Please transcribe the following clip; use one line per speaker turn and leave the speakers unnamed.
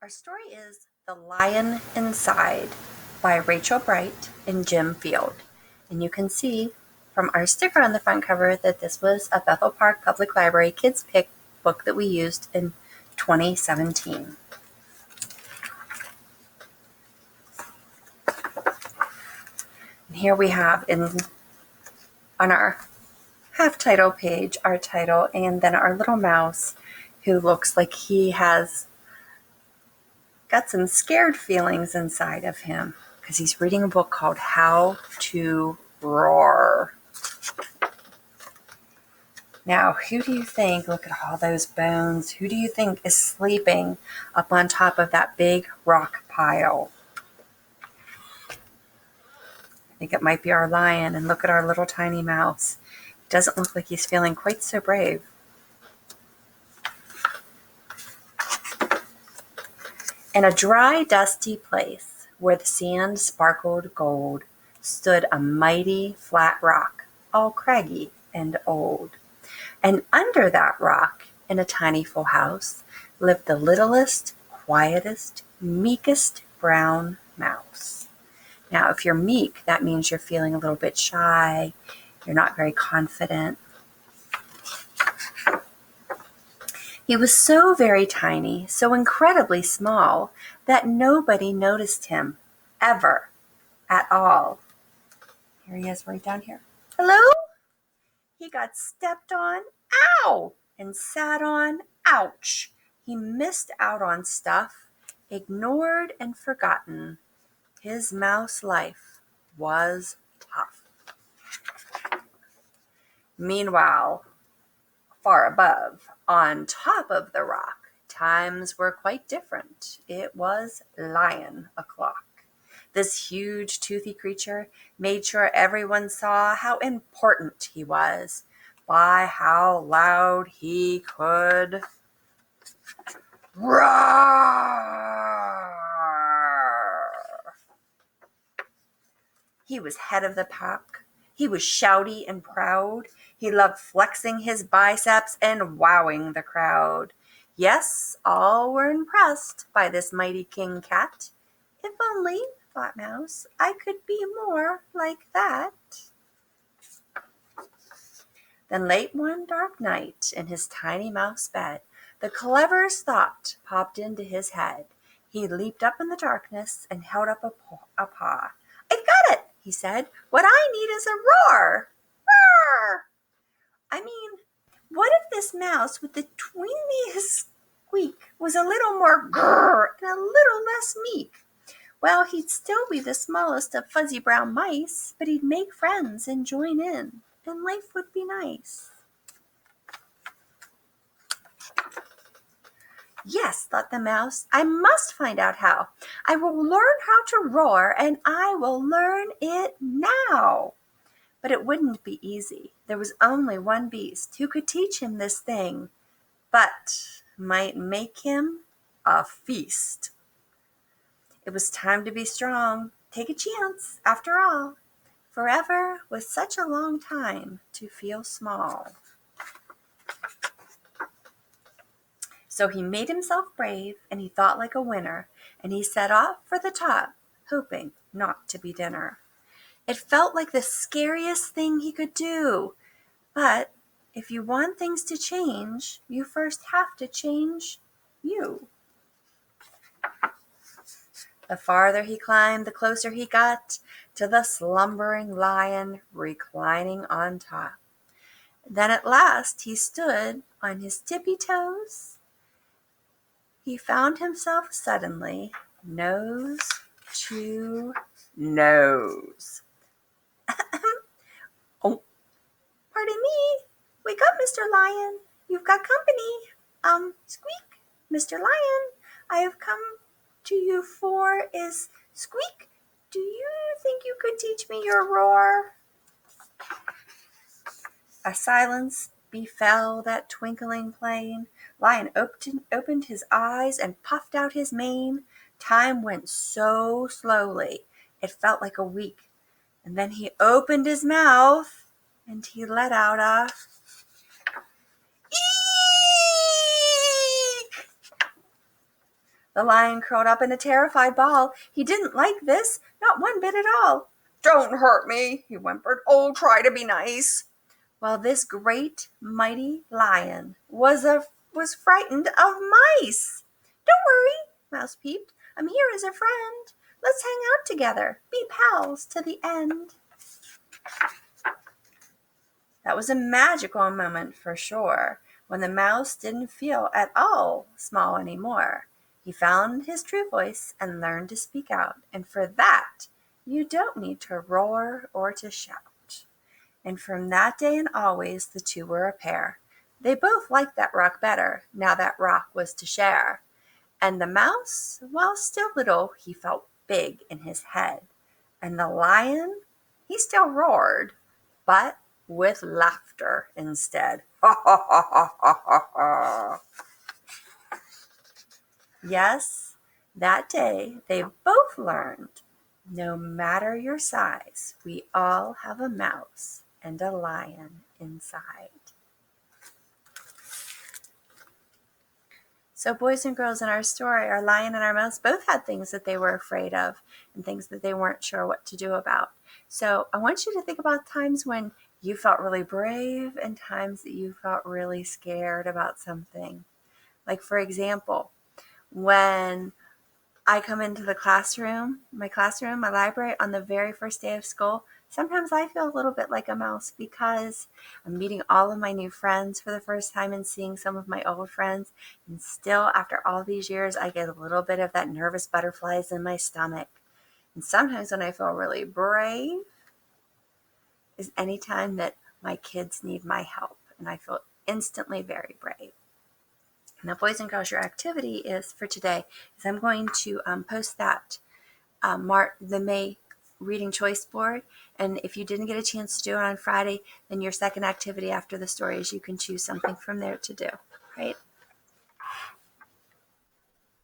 Our story is The Lion Inside by Rachel Bright and Jim Field. And you can see from our sticker on the front cover that this was a Bethel Park Public Library Kids Pick book that we used in 2017. And here we have on our half title page our title and then our little mouse who looks like he has got some scared feelings inside of him because he's reading a book called How to Roar. Now, who do you think, look at all those bones, who do you think is sleeping up on top of that big rock pile? I think it might be our lion, and look at our little tiny mouse. It doesn't look like he's feeling quite so brave. In a dry, dusty place where the sand sparkled gold stood a mighty flat rock, all craggy and old. And under that rock, in a tiny full house, lived the littlest, quietest, meekest brown mouse. Now, if you're meek, that means you're feeling a little bit shy, you're not very confident. He was so very tiny, so incredibly small, that nobody noticed him, ever, at all. Here he is right down here. Hello? He got stepped on, ow, and sat on, ouch. He missed out on stuff, ignored and forgotten. His mouse life was tough. Meanwhile, far above, on top of the rock, times were quite different. It was lion o'clock. This huge, toothy creature made sure everyone saw how important he was by how loud he could roar. He was head of the pack. He was shouty and proud. He loved flexing his biceps and wowing the crowd. Yes, all were impressed by this mighty king cat. If only, thought Mouse, I could be more like that. Then late one dark night in his tiny mouse bed, the cleverest thought popped into his head. He leaped up in the darkness and held up a paw. I've got it, he said. What I need is a roar. Roar! I mean, what if this mouse with the tweeniest squeak was a little more grrr and a little less meek? Well, he'd still be the smallest of fuzzy brown mice, but he'd make friends and join in, and life would be nice. Yes, thought the mouse, I must find out how. I will learn how to roar, and I will learn it now. But it wouldn't be easy. There was only one beast who could teach him this thing, but might make him a feast. It was time to be strong. Take a chance, after all. Forever was such a long time to feel small. So he made himself brave, and he thought like a winner, and he set off for the top, hoping not to be dinner. It felt like the scariest thing he could do. But if you want things to change, you first have to change you. The farther he climbed, the closer he got to the slumbering lion reclining on top. Then at last he stood on his tippy toes. He found himself suddenly nose to nose. Oh, pardon me. Wake up, Mr. Lion. You've got company. Squeak, Mr. Lion. I have come to you for is Squeak. Do you think you could teach me your roar? A silence befell that twinkling plain. Lion opened his eyes and puffed out his mane. Time went so slowly, it felt like a week. And then he opened his mouth, and he let out a eek! The lion curled up in a terrified ball. He didn't like this, not one bit at all. "Don't hurt me," he whimpered. "Oh, try to be nice." Well, this great, mighty lion was frightened of mice. "Don't worry," Mouse peeped. "I'm here as a friend. Let's hang out together, be pals to the end." That was a magical moment for sure, when the mouse didn't feel at all small anymore. He found his true voice and learned to speak out, and for that, you don't need to roar or to shout. And from that day and always, the two were a pair. They both liked that rock better, now that rock was to share. And the mouse, while still little, he felt big in his head. And the lion, he still roared, but with laughter instead. Ha ha ha ha ha ha ha. Yes, that day they both learned, no matter your size, we all have a mouse and a lion inside. So boys and girls, in our story, our lion and our mouse both had things that they were afraid of and things that they weren't sure what to do about. So I want you to think about times when you felt really brave and times that you felt really scared about something. Like, for example, when I come into the classroom, my library, on the very first day of school, sometimes I feel a little bit like a mouse because I'm meeting all of my new friends for the first time and seeing some of my old friends. And still, after all these years, I get a little bit of that nervous butterflies in my stomach. And sometimes when I feel really brave is any time that my kids need my help. And I feel instantly very brave. Now, boys and girls, your activity is for today is I'm going to post that the May reading choice board. And if you didn't get a chance to do it on Friday, then your second activity after the story is you can choose something from there to do, right?